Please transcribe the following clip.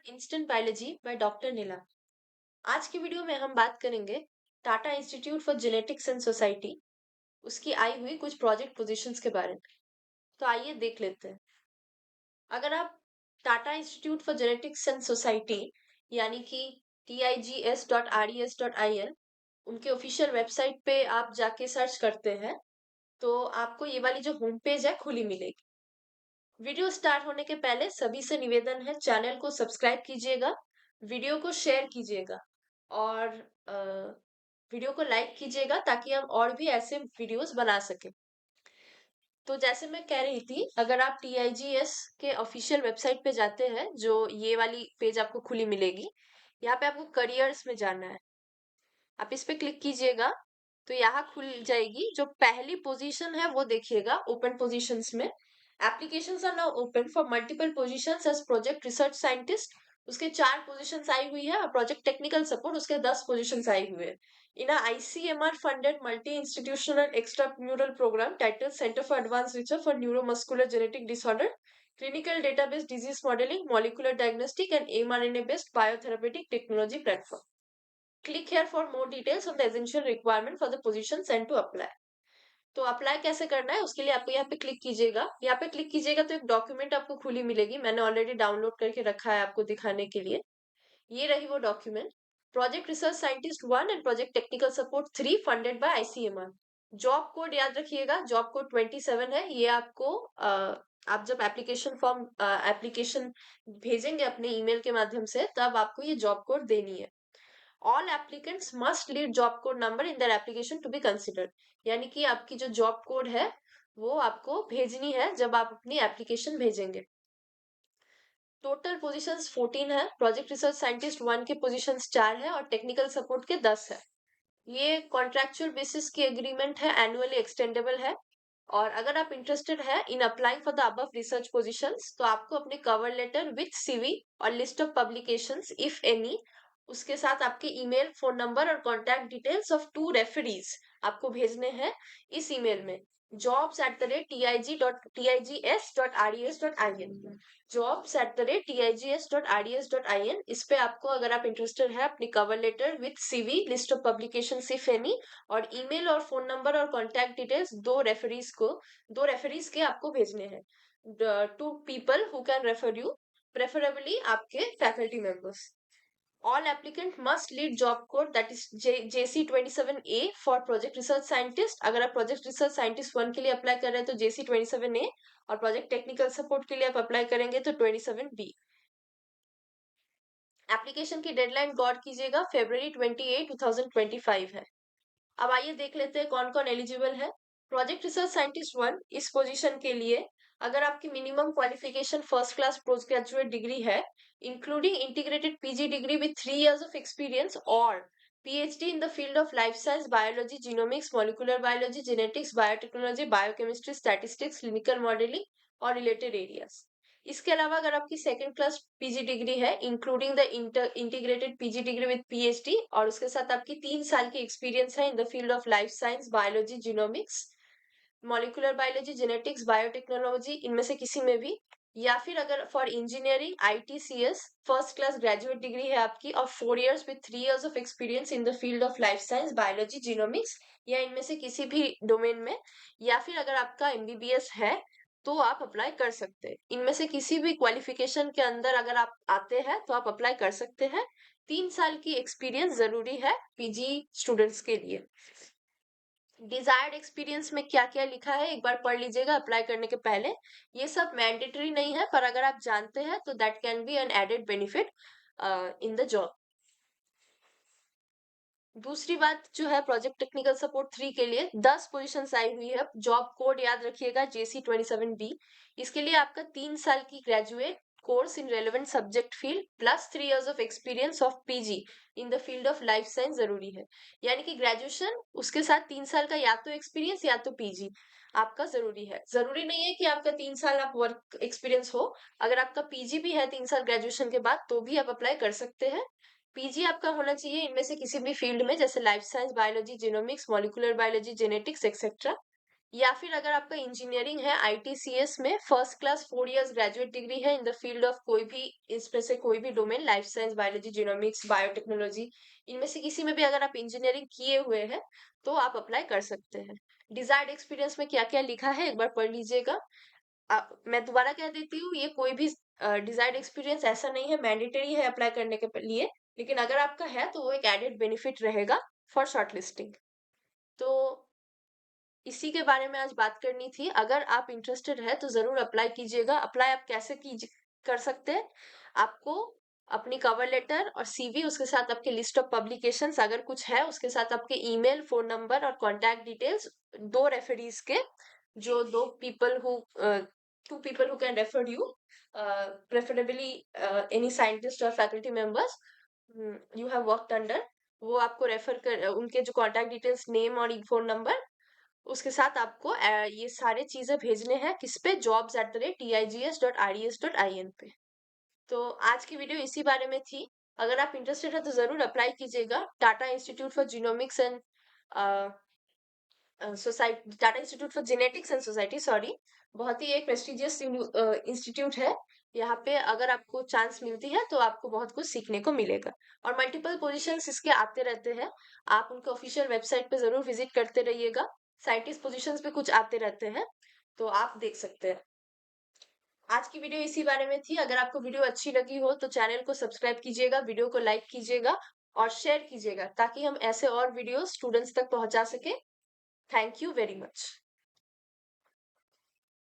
Instant biology by doctor नीला। आज की video में हम बात करेंगे Tata institute for genetics and society उसकी आई हुई कुछ प्रोजेक्ट पोजीशंस के बारे में। तो आइए देख लेते हैं। अगर आप Tata institute for genetics and society यानी कि tigs.res.in उनके ऑफिशियल वेबसाइट पे आप जाके सर्च करते हैं तो आपको ये वाली जो होम पेज है खुली मिलेगी। वीडियो स्टार्ट होने के पहले सभी से निवेदन है, चैनल को सब्सक्राइब कीजिएगा, वीडियो को शेयर कीजिएगा और वीडियो को लाइक कीजिएगा ताकि हम और भी ऐसे वीडियोस बना सके। तो जैसे मैं कह रही थी, अगर आप TIGS के ऑफिशियल वेबसाइट पे जाते हैं, जो ये वाली पेज आपको खुली मिलेगी, यहाँ पे आपको करियर्स में जाना है। आप इस पे क्लिक कीजिएगा तो यहाँ खुल जाएगी। जो पहली पोजीशन है वो देखिएगा ओपन पोजीशंस में। Applications are now open for multiple positions as project research scientist. उसके 4 पोजीशंस आई हुई है और प्रोजेक्ट टेक्निकल सपोर्ट उसके 10 पोजीशंस आई हुई है। In a ICMR funded multi institutional extramural programme title centre for advance research for neuromuscular genetic disorder, clinical database disease modeling, molecular diagnostic and mRNA based biotherapeutic technology platform. Click here for more details on the essential requirement for the positions and to apply. तो apply कैसे करना है उसके लिए आपको यहाँ पे click कीजिएगा। यहाँ पे क्लिक कीजिएगा तो एक डॉक्यूमेंट आपको खुली मिलेगी। मैंने ऑलरेडी डाउनलोड करके रखा है आपको दिखाने के लिए। ये रही वो document. Project research scientist 1 and project technical support 3 funded by ICMR। Job code याद रखिएगा, जॉब कोड 27 है। ये आपको आप जब एप्लीकेशन भेजेंगे अपने ईमेल के माध्यम से तब आपको ये जॉब कोड देनी है। All applicants must lead job code number in their application to be considered. यानी कि आपकी जो जॉब कोड है वो आपको भेजनी है जब आप अपनी एप्लीकेशन भेजेंगे। टोटल पोजीशंस 14 है। प्रोजेक्ट रिसर्च साइंटिस्ट 1 के पोजीशंस 4 है और टेक्निकल सपोर्ट के 10 है। ये कॉन्ट्रेक्चुअल बेसिस की एग्रीमेंट है, एनुअली एक्सटेंडेबल है। और अगर आप इंटरेस्टेड है in applying for the above research positions तो आपको अपने कवर लेटर विथ CV और list of publications if any, उसके साथ आपके ईमेल, फोन नंबर और कॉन्टैक्ट डिटेल्स ऑफ 2 रेफरीज आपको भेजने हैं इस ईमेल में jobs@tigs.res.in। jobs@tigs.res.in। इस पे आपको, अगर आप इंटरेस्टेड है, अपनी cover letter with CV, list of publication if any और ईमेल और फोन नंबर और कॉन्टैक्ट डिटेल्स दो रेफरीज के आपको भेजने हैं। 2 people who can refer you, preferably आपके faculty members. All applicant must lead job code that is JC27A for project research scientist। अगर आप प्रोजेक्ट रिसर्च साइंटिस्ट 1 के लिए अप्लाई कर रहे हैं तो JC27A और प्रोजेक्ट टेक्निकल सपोर्ट के लिए आप अप्लाई करेंगे तो 27B। एप्लीकेशन की डेडलाइन गौर कीजिएगा, February 28, 2025 है। अब आइए देख लेते हैं कौन कौन एलिजिबल है। प्रोजेक्ट रिसर्च साइंटिस्ट 1 इस पोजीशन के लिए अगर आपकी minimum qualification first class post graduate degree है including integrated PG degree with 3 years of experience और PhD in the field of life science, biology, genomics, molecular biology, genetics, biotechnology, biochemistry, statistics, clinical modelling और related areas. इसके अलावा अगर आपकी second class PG degree है including the integrated PG degree with PhD और उसके साथ आपकी 3 साल की एक्सपीरियंस है इन the field of life science, biology, genomics, molecular biology, genetics, biotechnology, इनमें से किसी में भी, या फिर अगर for engineering ITCS first class graduate degree है आपकी और 4 years with 3 years of experience in the field of life science, biology, genomics या इनमें से किसी भी डोमेन में, या फिर अगर आपका MBBS है तो आप अप्लाई कर सकते हैं। इनमें से किसी भी क्वालिफिकेशन के अंदर अगर आप आते हैं तो आप अप्लाई कर सकते हैं। 3 साल की एक्सपीरियंस जरूरी है PG स्टूडेंट्स के लिए। डिजायर्ड एक्सपीरियंस में क्या क्या लिखा है एक बार पढ़ लीजिएगा अप्लाई करने के पहले। ये सब मैंडेटरी नहीं है पर अगर आप जानते हैं तो that can be an added benefit in the job. दूसरी बात जो है, प्रोजेक्ट टेक्निकल सपोर्ट 3 के लिए 10 पोजीशन आई हुई है। जॉब कोड याद रखिएगा JC27B। इसके लिए आपका 3 साल की graduate course in relevant subject field plus 3 years of experience of PG in the field of life science जरूरी है। यानी कि ग्रेजुएशन उसके साथ 3 साल का या तो एक्सपीरियंस या तो PG आपका जरूरी है। जरूरी नहीं है कि आपका 3 साल आप वर्क एक्सपीरियंस हो। अगर आपका PG भी है 3 साल ग्रेजुएशन के बाद तो भी आप अप्लाई कर सकते हैं। PG आपका होना चाहिए इनमें से किसी भी फील्ड में, जैसे life science, biology, genomics, molecular biology, genetics etcetera. या फिर अगर आपका इंजीनियरिंग है आईटीसीएस में first class 4 years graduate degree है इन द फील्ड ऑफ कोई भी, इसमें से कोई भी domain, life science, biology, genomics, biotechnology, इनमें से किसी में भी अगर आप इंजीनियरिंग किए हुए हैं तो आप अप्लाई कर सकते हैं। डिजायर्ड एक्सपीरियंस में क्या क्या लिखा है एक बार पढ़ लीजिएगा। मैं दोबारा कह देती हूँ, ये कोई भी डिजायर्ड एक्सपीरियंस ऐसा नहीं है, मैंडेटरी है अप्लाई करने के लिए, लेकिन अगर आपका है तो वो एक एडेड बेनिफिट रहेगा फॉर शॉर्टलिस्टिंग। तो इसी के बारे में आज बात करनी थी। अगर आप इंटरेस्टेड है तो जरूर अप्लाई कीजिएगा। अप्लाई आप कैसे कर सकते हैं? आपको अपनी कवर लेटर और सीवी, उसके साथ आपके लिस्ट ऑफ पब्लिकेशंस अगर कुछ है, उसके साथ आपके ईमेल, फोन नंबर और कॉन्टैक्ट डिटेल्स, दो रेफरीज के, जो दो people who two people who can refer you, preferably any scientist और faculty members you have worked under, वो आपको रेफर कर, उनके जो कॉन्टैक्ट डिटेल्स, नेम और फोन नंबर, उसके साथ आपको ये सारे चीजें भेजने हैं किस पे, jobs@tigs.rds.in पे। तो आज की वीडियो इसी बारे में थी। अगर आप इंटरेस्टेड है तो जरूर अप्लाई कीजिएगा। Tata institute for genomics and society, Tata institute for genetics and society, sorry, बहुत ही एक प्रेस्टिजियस इंस्टीट्यूट है। यहाँ पे अगर आपको चांस मिलती है तो आपको बहुत कुछ सीखने को मिलेगा, और मल्टीपल पोजीशंस इसके आते रहते हैं। आप उनके ऑफिशियल वेबसाइट पे जरूर विजिट करते रहिएगा। साइंटिस्ट पोजीशंस पे कुछ आते रहते हैं, तो आप देख सकते हैं। आज की वीडियो इसी बारे में थी। अगर आपको वीडियो अच्छी लगी हो तो चैनल को सब्सक्राइब कीजिएगा, वीडियो को लाइक कीजिएगा और शेयर कीजिएगा, ताकि हम ऐसे और वीडियो स्टूडेंट्स तक पहुंचा सके। Thank you very much.